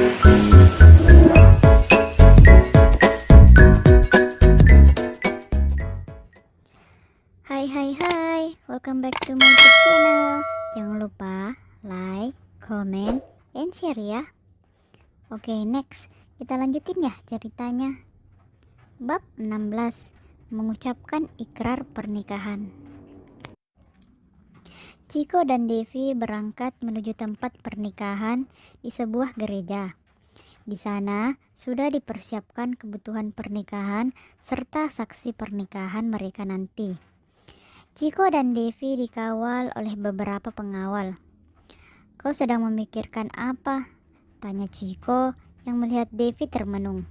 Hai hai hai, welcome back to my YouTube channel. Jangan lupa like, comment, and share ya. Oke, next kita lanjutin ya ceritanya. Bab 16, mengucapkan ikrar pernikahan. Chiko dan Devi berangkat menuju tempat pernikahan di sebuah gereja. Di sana sudah dipersiapkan kebutuhan pernikahan serta saksi pernikahan mereka nanti. Chiko dan Devi dikawal oleh beberapa pengawal. "Kau sedang memikirkan apa?" tanya Chiko yang melihat Devi termenung.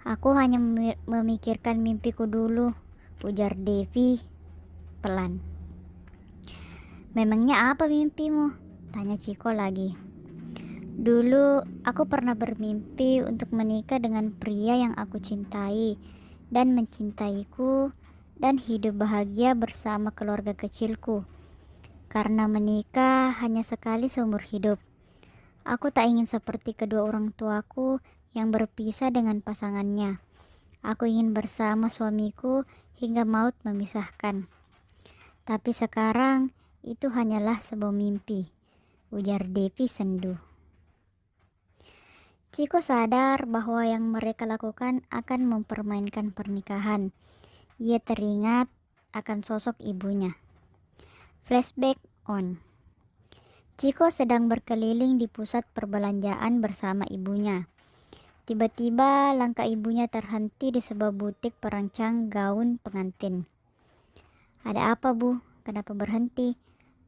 "Aku hanya memikirkan mimpiku dulu," ujar Devi pelan. "Memangnya apa mimpimu?" tanya Chiko lagi. "Dulu aku pernah bermimpi untuk menikah dengan pria yang aku cintai dan mencintaiku dan hidup bahagia bersama keluarga kecilku. Karena menikah hanya sekali seumur hidup, aku tak ingin seperti kedua orang tuaku yang berpisah dengan pasangannya. Aku ingin bersama suamiku hingga maut memisahkan. Tapi sekarang itu hanyalah sebuah mimpi," ujar Devi sendu. Chiko sadar bahwa yang mereka lakukan akan mempermainkan pernikahan. Ia teringat akan sosok ibunya. Flashback on. Chiko sedang berkeliling di pusat perbelanjaan bersama ibunya. Tiba-tiba langkah ibunya terhenti di sebuah butik perancang gaun pengantin. "Ada apa, Bu? Kenapa berhenti?"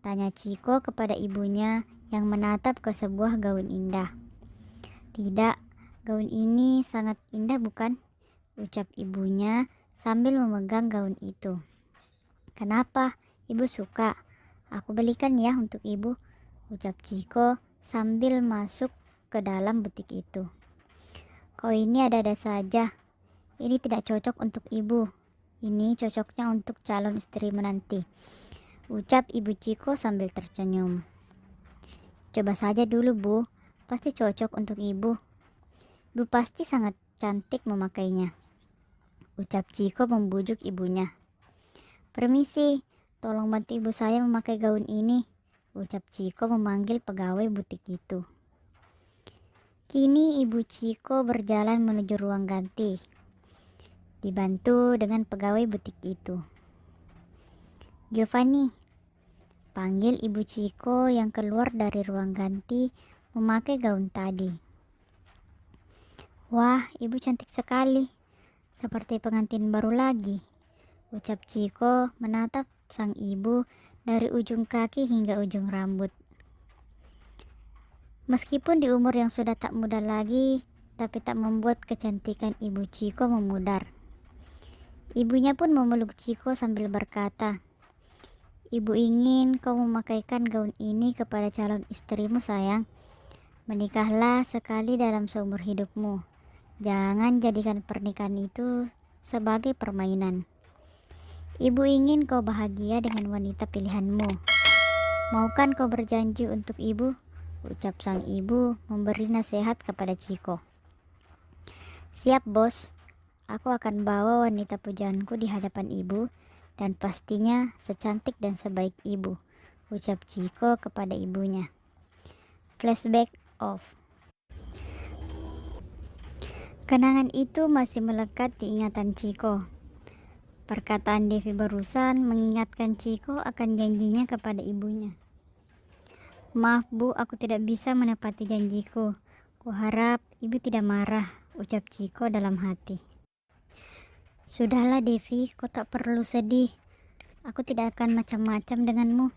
tanya Chiko kepada ibunya yang menatap ke sebuah gaun indah. "Tidak, gaun ini sangat indah bukan?" ucap ibunya sambil memegang gaun itu. "Kenapa? Ibu suka? Aku belikan ya untuk ibu," ucap Chiko sambil masuk ke dalam butik itu. "Kau ini ada-ada saja. Ini tidak cocok untuk ibu. Ini cocoknya untuk calon istri menanti," ucap ibu Chiko sambil tersenyum. "Coba saja dulu, Bu. Pasti cocok untuk ibu. Ibu pasti sangat cantik memakainya," ucap Chiko membujuk ibunya. "Permisi, tolong bantu ibu saya memakai gaun ini," ucap Chiko memanggil pegawai butik itu. Kini ibu Chiko berjalan menuju ruang ganti, dibantu dengan pegawai butik itu. "Giovanni," panggil ibu Chiko yang keluar dari ruang ganti memakai gaun tadi. "Wah, ibu cantik sekali. Seperti pengantin baru lagi," ucap Chiko menatap sang ibu dari ujung kaki hingga ujung rambut. Meskipun di umur yang sudah tak muda lagi, tapi tak membuat kecantikan ibu Chiko memudar. Ibunya pun memeluk Chiko sambil berkata, "Ibu ingin kau memakaikan gaun ini kepada calon istrimu, sayang. Menikahlah sekali dalam seumur hidupmu. Jangan jadikan pernikahan itu sebagai permainan. Ibu ingin kau bahagia dengan wanita pilihanmu. Maukan kau berjanji untuk ibu?" ucap sang ibu memberi nasihat kepada Chiko. "Siap, Bos. Aku akan bawa wanita pujaanku di hadapan ibu dan pastinya secantik dan sebaik ibu," ucap Chiko kepada ibunya. Flashback off. Kenangan itu masih melekat di ingatan Chiko. Perkataan Devi barusan mengingatkan Chiko akan janjinya kepada ibunya. "Maaf, Bu, aku tidak bisa menepati janjiku. Kuharap ibu tidak marah," ucap Chiko dalam hati. "Sudahlah Devi, kau tak perlu sedih. Aku tidak akan macam-macam denganmu.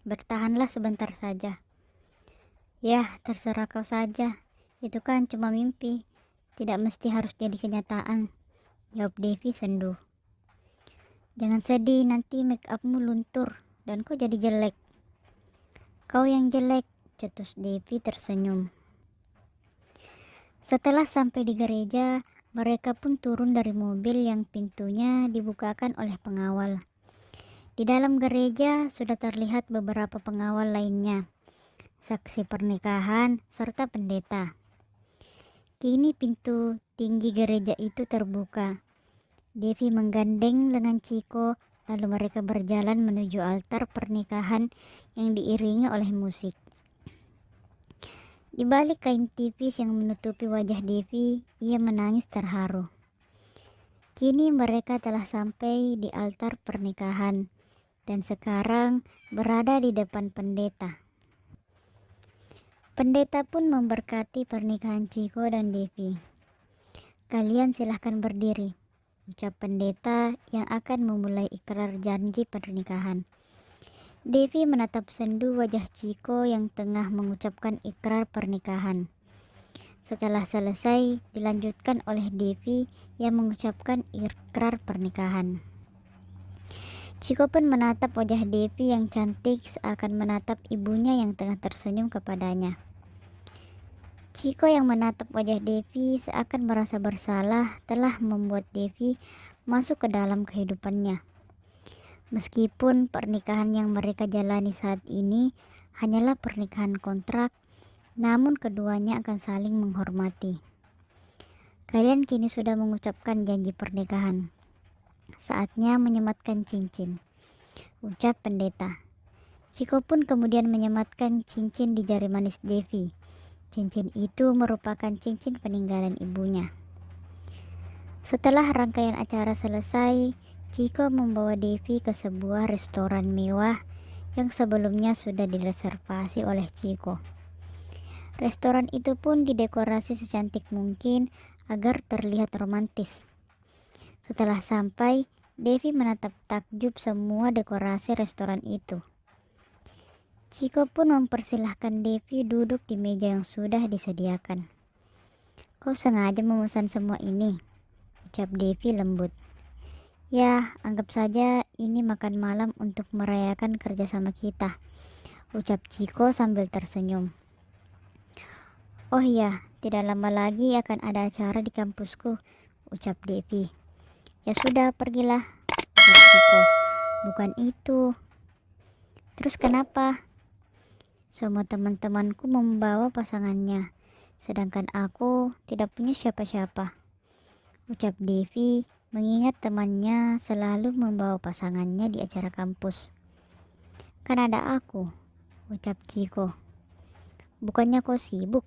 Bertahanlah sebentar saja." "Yah, terserah kau saja. Itu kan cuma mimpi. Tidak mesti harus jadi kenyataan," jawab Devi sendu. "Jangan sedih, nanti make upmu luntur dan kau jadi jelek." "Kau yang jelek," cetus Devi tersenyum. Setelah sampai di gereja, mereka pun turun dari mobil yang pintunya dibukakan oleh pengawal. Di dalam gereja sudah terlihat beberapa pengawal lainnya, saksi pernikahan, serta pendeta. Kini pintu tinggi gereja itu terbuka. Devi menggandeng lengan Chiko, lalu mereka berjalan menuju altar pernikahan yang diiringi oleh musik. Di balik kain tipis yang menutupi wajah Devi, ia menangis terharu. Kini mereka telah sampai di altar pernikahan dan sekarang berada di depan pendeta. Pendeta pun memberkati pernikahan Chiko dan Devi. Kalian silahkan berdiri, ucap pendeta yang akan memulai ikrar janji pernikahan. Devi menatap sendu wajah Chiko yang tengah mengucapkan ikrar pernikahan. Setelah selesai, dilanjutkan oleh Devi yang mengucapkan ikrar pernikahan. Chiko pun menatap wajah Devi yang cantik seakan menatap ibunya yang tengah tersenyum kepadanya. Chiko yang menatap wajah Devi seakan merasa bersalah telah membuat Devi masuk ke dalam kehidupannya. Meskipun pernikahan yang mereka jalani saat ini hanyalah pernikahan kontrak, namun keduanya akan saling menghormati. Kalian kini sudah mengucapkan janji pernikahan. Saatnya menyematkan cincin, ucap pendeta. Chiko pun kemudian menyematkan cincin di jari manis Devi. Cincin itu merupakan cincin peninggalan ibunya. Setelah rangkaian acara selesai, Chiko membawa Devi ke sebuah restoran mewah yang sebelumnya sudah direservasi oleh Chiko. Restoran itu pun didekorasi secantik mungkin agar terlihat romantis. Setelah sampai, Devi menatap takjub semua dekorasi restoran itu. Chiko pun mempersilahkan Devi duduk di meja yang sudah disediakan. Kau sengaja memesan semua ini, ucap Devi lembut. Ya, anggap saja ini makan malam untuk merayakan kerjasama kita, ucap Chiko sambil tersenyum. Oh iya, tidak lama lagi akan ada acara di kampusku, ucap Devi. Ya sudah, pergilah, ucap Chiko. Bukan itu. Terus kenapa? Semua teman-temanku membawa pasangannya, sedangkan aku tidak punya siapa-siapa, ucap Devi mengingat temannya selalu membawa pasangannya di acara kampus. Kan ada aku, ucap Chiko. Bukannya kau sibuk?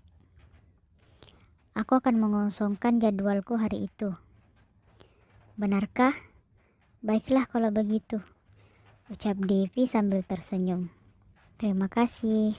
Aku akan mengosongkan jadwalku hari itu. Benarkah? Baiklah kalau begitu, ucap Devi sambil tersenyum. Terima kasih.